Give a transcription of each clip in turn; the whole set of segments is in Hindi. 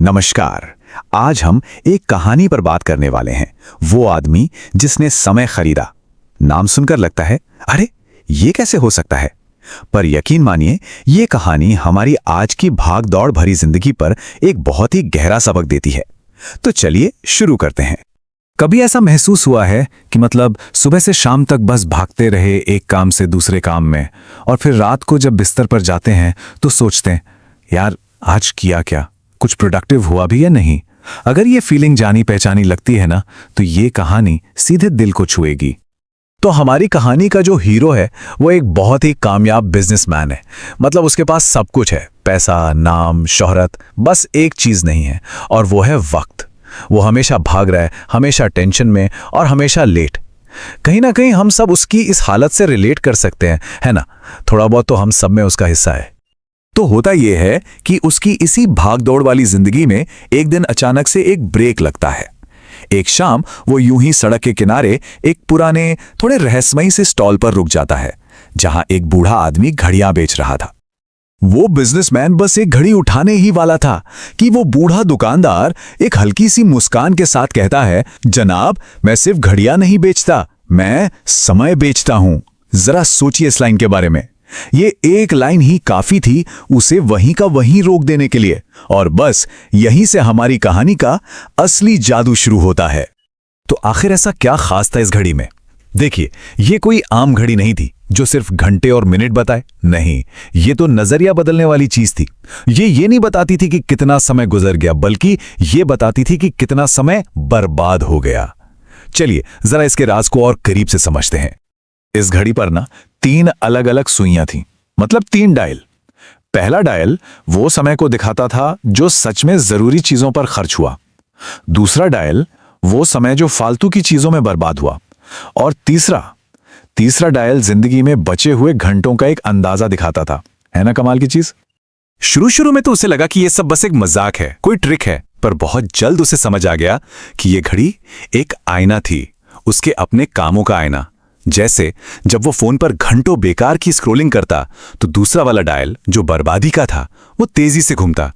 नमस्कार। आज हम एक कहानी पर बात करने वाले हैं। वो आदमी जिसने समय खरीदा। नाम सुनकर लगता है अरे ये कैसे हो सकता है, पर यकीन मानिए ये कहानी हमारी आज की भाग दौड़ भरी जिंदगी पर एक बहुत ही गहरा सबक देती है। तो चलिए शुरू करते हैं। कभी ऐसा महसूस हुआ है कि सुबह से शाम तक बस भागते रहे एक काम से दूसरे काम में, और फिर रात को जब बिस्तर पर जाते हैं तो सोचते हैं यार आज किया क्या, कुछ प्रोडक्टिव हुआ भी या नहीं। अगर ये फीलिंग जानी पहचानी लगती है ना, तो ये कहानी सीधे दिल को छुएगी। तो हमारी कहानी का जो हीरो है वो एक बहुत ही कामयाब बिजनेसमैन है। उसके पास सब कुछ है, पैसा, नाम, शोहरत, बस एक चीज नहीं है, और वो है वक्त। वो हमेशा भाग रहा है, हमेशा टेंशन में और हमेशा लेट। कहीं ना कहीं हम सब उसकी इस हालत से रिलेट कर सकते हैं, है ना। थोड़ा बहुत तो हम सब में उसका हिस्सा है। तो होता यह है कि उसकी इसी भागदौड़ वाली जिंदगी में एक दिन अचानक से एक ब्रेक लगता है। एक शाम वो यूं ही सड़क के किनारे एक पुराने थोड़े रहस्यमयी से स्टॉल पर रुक जाता है, जहां एक बूढ़ा आदमी घड़ियां बेच रहा था। वो बिजनेसमैन बस एक घड़ी उठाने ही वाला था कि वो बूढ़ा दुकानदार एक हल्की सी मुस्कान के साथ कहता है, जनाब मैं सिर्फ घड़ियां नहीं बेचता, मैं समय बेचता हूं। जरा सोचिए इस लाइन के बारे में। ये एक लाइन ही काफी थी उसे वहीं का वहीं रोक देने के लिए, और बस यहीं से हमारी कहानी का असली जादू शुरू होता है। तो आखिर ऐसा क्या खास था इस घड़ी में? देखिए, ये कोई आम घड़ी नहीं थी जो सिर्फ घंटे और मिनट बताए। नहीं, ये तो नजरिया बदलने वाली चीज थी। ये नहीं बताती थी कि कितना समय गुजर गया, बल्कि ये बताती थी कि कितना समय बर्बाद हो गया। चलिए जरा इसके राज को और करीब से समझते हैं। इस घड़ी पर ना 3 अलग अलग सुइयां थीं, 3 डायल। पहला डायल वो समय को दिखाता था जो सच में जरूरी चीजों पर खर्च हुआ। दूसरा डायल वो समय जो फालतू की चीजों में बर्बाद हुआ। और तीसरा डायल जिंदगी में बचे हुए घंटों का एक अंदाजा दिखाता था। है ना कमाल की चीज। शुरू में तो उसे लगा कि यह सब बस एक मजाक है, कोई ट्रिक है, पर बहुत जल्द उसे समझ आ गया कि यह घड़ी एक आईना थी, उसके अपने कामों का आईना। जैसे जब वो फोन पर घंटों बेकार की स्क्रोलिंग करता तो दूसरा वाला डायल जो बर्बादी का था वो तेजी से घूमता,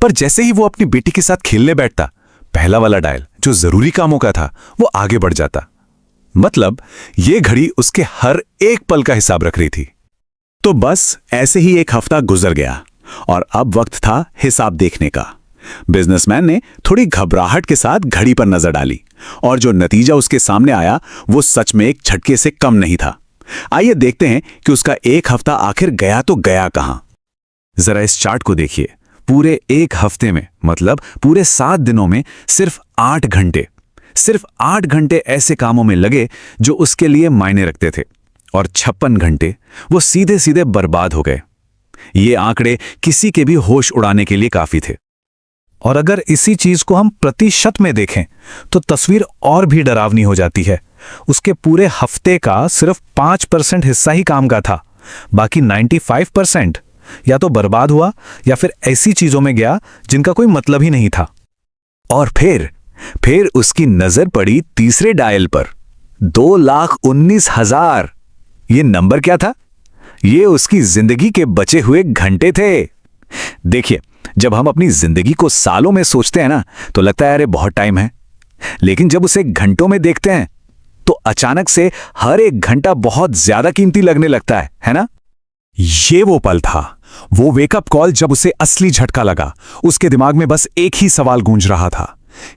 पर जैसे ही वो अपनी बेटी के साथ खेलने बैठता, पहला वाला डायल जो जरूरी कामों का था वो आगे बढ़ जाता। ये घड़ी उसके हर एक पल का हिसाब रख रही थी। तो बस ऐसे ही एक हफ्ता गुजर गया और अब वक्त था हिसाब देखने का। बिजनेसमैन ने थोड़ी घबराहट के साथ घड़ी पर नजर डाली, और जो नतीजा उसके सामने आया वो सच में एक झटके से कम नहीं था। आइए देखते हैं कि उसका एक हफ्ता आखिर गया तो गया कहां। जरा इस चार्ट को देखिए। पूरे एक हफ्ते में, पूरे 7 दिनों में सिर्फ 8 घंटे ऐसे कामों में लगे जो उसके लिए मायने रखते थे, और 56 घंटे वो सीधे सीधे बर्बाद हो गए। ये आंकड़े किसी के भी होश उड़ाने के लिए काफी थे। और अगर इसी चीज को हम प्रतिशत में देखें तो तस्वीर और भी डरावनी हो जाती है। उसके पूरे हफ्ते का सिर्फ 5% हिस्सा ही काम का था, बाकी 95% या तो बर्बाद हुआ या फिर ऐसी चीजों में गया जिनका कोई मतलब ही नहीं था। और फिर उसकी नजर पड़ी तीसरे डायल पर, 2,19,000। ये नंबर क्या था? ये उसकी जिंदगी के बचे हुए घंटे थे। देखिए, जब हम अपनी जिंदगी को सालों में सोचते हैं ना, तो लगता है अरे बहुत टाइम है, लेकिन जब उसे घंटों में देखते हैं तो अचानक से हर एक घंटा बहुत ज्यादा कीमती लगने लगता है ना। ये वो पल था, वो वेकअप कॉल जब उसे असली झटका लगा। उसके दिमाग में बस एक ही सवाल गूंज रहा था,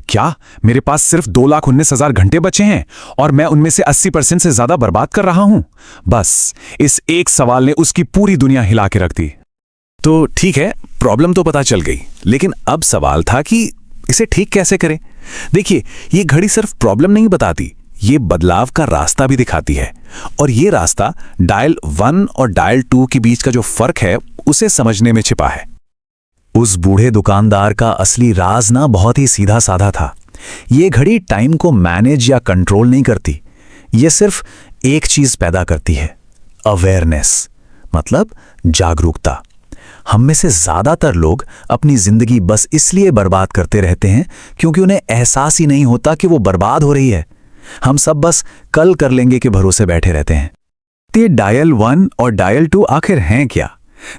क्या मेरे पास सिर्फ 2,19,000 घंटे बचे हैं और मैं उनमें से 80% से ज्यादा बर्बाद कर रहा हूं? बस इस एक सवाल ने उसकी पूरी दुनिया हिला के रख दी। तो ठीक है, प्रॉब्लम तो पता चल गई, लेकिन अब सवाल था कि इसे ठीक कैसे करें। देखिए, ये घड़ी सिर्फ प्रॉब्लम नहीं बताती, ये बदलाव का रास्ता भी दिखाती है। और ये रास्ता डायल 1 और डायल 2 के बीच का जो फर्क है उसे समझने में छिपा है। उस बूढ़े दुकानदार का असली राज ना बहुत ही सीधा साधा था। ये घड़ी टाइम को मैनेज या कंट्रोल नहीं करती, ये सिर्फ एक चीज पैदा करती है, अवेयरनेस, जागरूकता। हम में से ज्यादातर लोग अपनी जिंदगी बस इसलिए बर्बाद करते रहते हैं क्योंकि उन्हें एहसास ही नहीं होता कि वो बर्बाद हो रही है। हम सब बस कल कर लेंगे के भरोसे बैठे रहते हैं। तो ये डायल 1 और डायल 2 आखिर हैं क्या?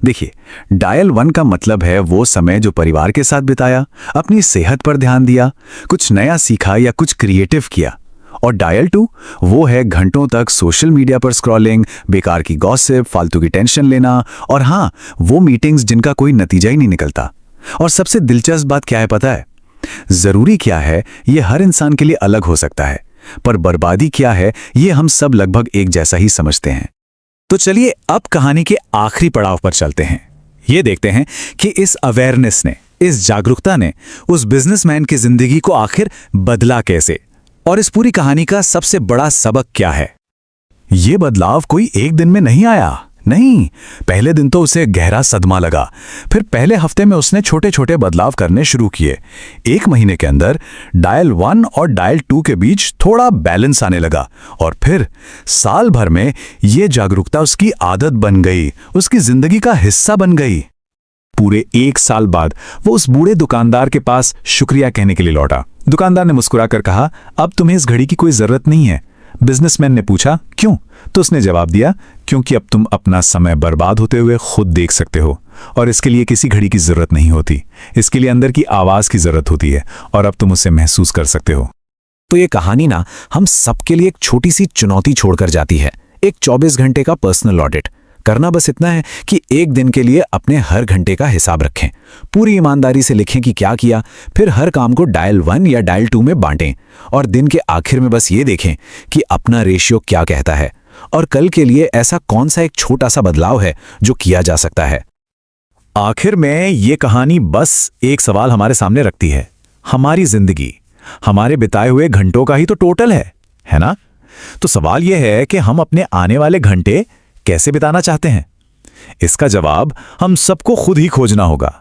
देखिए, डायल 1 का मतलब है वो समय जो परिवार के साथ बिताया, अपनी सेहत पर ध्यान दिया, कुछ नया सीखा या कुछ क्रिएटिव किया। और डायल 2 वो है घंटों तक सोशल मीडिया पर स्क्रॉलिंग, बेकार की गॉसिप, फालतू की टेंशन लेना, और हाँ, वो मीटिंग्स जिनका कोई नतीजा ही नहीं निकलता। और सबसे दिलचस्प बात क्या है पता है? जरूरी क्या है ये हर इंसान के लिए अलग हो सकता है, पर बर्बादी क्या है ये हम सब लगभग एक जैसा ही समझते हैं। तो चलिए अब कहानी के आखिरी पड़ाव पर चलते हैं। ये देखते हैं कि इस अवेयरनेस ने, इस जागरूकता ने उस बिजनेसमैन की जिंदगी को आखिर बदला कैसे, और इस पूरी कहानी का सबसे बड़ा सबक क्या है। ये बदलाव कोई एक दिन में नहीं आया, नहीं। पहले दिन तो उसे गहरा सदमा लगा, फिर पहले हफ्ते में उसने छोटे छोटे बदलाव करने शुरू किए। एक महीने के अंदर डायल 1 और डायल 2 के बीच थोड़ा बैलेंस आने लगा, और फिर साल भर में ये जागरूकता उसकी आदत बन गई, उसकी जिंदगी का हिस्सा बन गई। पूरे 1 साल बाद वो उस बूढ़े दुकानदार के पास शुक्रिया कहने के लिए लौटा। दुकानदार ने मुस्कुराकर कहा, अब तुम्हें इस घड़ी की कोई जरूरत नहीं है। बिजनेसमैन ने पूछा, क्यों? तो उसने जवाब दिया, क्योंकि अब तुम अपना समय बर्बाद होते हुए खुद देख सकते हो, और इसके लिए किसी घड़ी की जरूरत नहीं होती। इसके लिए अंदर की आवाज की जरूरत होती है, और अब तुम उसे महसूस कर सकते हो। तो ये कहानी ना हम सबके लिए एक छोटी सी चुनौती छोड़कर जाती है, एक 24 घंटे का पर्सनल ऑडिट। करना बस इतना है कि एक दिन के लिए अपने हर घंटे का हिसाब रखें, पूरी ईमानदारी से लिखें कि क्या किया, फिर हर काम को डायल 1 या डायल 2 में बांटें, और दिन के आखिर में बस ये देखें कि अपना रेशियो क्या कहता है, और कल के लिए ऐसा कौन सा एक छोटा सा बदलाव है जो किया जा सकता है। आखिर में ये कहानी बस एक सवाल हमारे सामने रखती है, हमारी जिंदगी हमारे बिताए हुए घंटों का ही तो टोटल है ना? तो सवाल यह है कि हम अपने आने वाले घंटे कैसे बिताना चाहते हैं। इसका जवाब हम सबको खुद ही खोजना होगा।